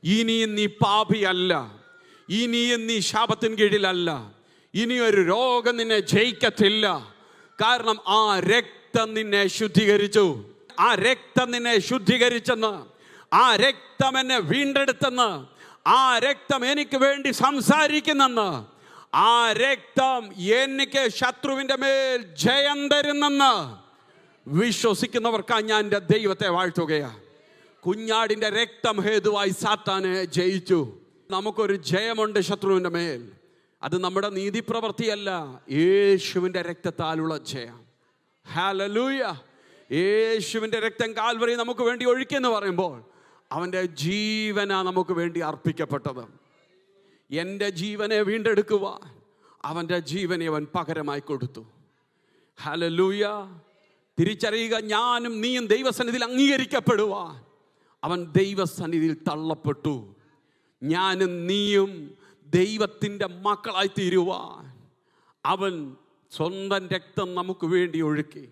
ഇനിയും നീ പാപിയല്ല, ഇനിയും നീ ശാപത്തിന് കീഴിലല്ല, ഇനിയൊരു രോഗം നിന്നെ ജയിക്കത്തില്ല. കാരണം ആ രക്തം നിന്നെ ശുദ്ധീകരിച്ചു. ആ രക്തം നിന്നെ ശുദ്ധീകരിച്ചെന്ന്, ആ രക്തം എന്നെ വീണ്ടെടുത്തെന്ന്, ആ രക്തം എനിക്ക് വേണ്ടി സംസാരിക്കുന്നെന്ന്, ആ രക്തം എനിക്ക് ശത്രുവിൻ്റെ മേൽ ജയം തരുന്നെന്ന് വിശ്വസിക്കുന്നവർക്കായി ഞാൻ എൻ്റെ ദൈവത്തെ വാഴ്ത്തുകയാണ്. കുഞ്ഞാടിൻ്റെ രക്തം ഹേതുവായി സാത്താനെ ജയിച്ചു. നമുക്കൊരു ജയമുണ്ട് ശത്രുവിൻ്റെ മേൽ. അത് നമ്മുടെ നീതിപ്രവൃത്തിയല്ല, യേശുവിൻ്റെ രക്തത്താലുള്ള ജയം. ഹല്ലേലൂയ. യേശുവിൻ്റെ രക്തം കാൽവരി നമുക്ക് വേണ്ടി ഒഴുക്കിയെന്ന് പറയുമ്പോൾ അവൻ്റെ ജീവനാ നമുക്ക് വേണ്ടി അർപ്പിക്കപ്പെട്ടത്. എൻ്റെ ജീവനെ വീണ്ടെടുക്കുവാൻ അവൻ്റെ ജീവനെ അവൻ പകരമായി കൊടുത്തു. ഹല്ലേലൂയ. തിരിച്ചറിയുക, ഞാനും നീയും ദൈവസന്നിധിയിൽ അംഗീകരിക്കപ്പെടുവാൻ അവൻ ദൈവസന്നിധിയിൽ തള്ളപ്പെട്ടു. ഞാനും നീയും ദൈവത്തിൻ്റെ മക്കളായി തീരുവാൻ അവൻ സ്വന്തം രക്തം നമുക്ക് വേണ്ടി ഒഴുക്കി.